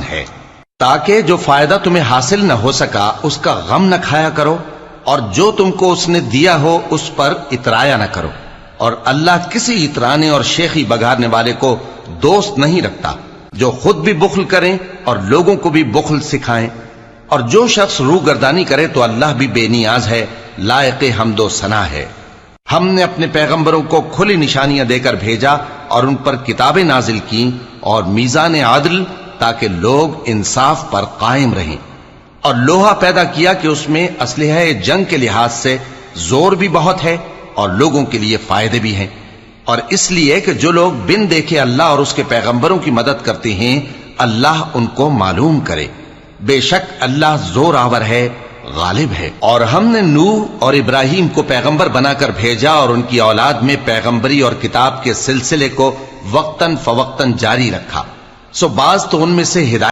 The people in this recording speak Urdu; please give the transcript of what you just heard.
ہے، تاکہ جو فائدہ تمہیں حاصل نہ ہو سکا اس کا غم نہ کھایا کرو، اور جو تم کو اس نے دیا ہو اس پر اترایا نہ کرو۔ اور اللہ کسی اترانے اور شیخی بگارنے والے کو دوست نہیں رکھتا، جو خود بھی بخل کریں اور لوگوں کو بھی بخل سکھائیں۔ اور جو شخص روگردانی کرے تو اللہ بھی بے نیاز ہے، لائق حمد و ثنا ہے۔ ہم نے اپنے پیغمبروں کو کھلی نشانیاں دے کر بھیجا اور ان پر کتابیں نازل کی اور میزان عدل، تاکہ لوگ انصاف پر قائم رہیں، اور لوہا پیدا کیا کہ اس میں اسلحہ جنگ کے لحاظ سے زور بھی بہت ہے اور لوگوں کے لیے فائدے بھی ہیں، اور اس لیے کہ جو لوگ بن دیکھے اللہ اور اس کے پیغمبروں کی مدد کرتے ہیں اللہ ان کو معلوم کرے۔ بے شک اللہ زور آور ہے، غالب ہے۔ اور ہم نے نوح اور ابراہیم کو پیغمبر بنا کر بھیجا اور ان کی اولاد میں پیغمبری اور کتاب کے سلسلے کو وقتاً فوقتاً جاری رکھا، سو بعض تو ان میں سے ہدایت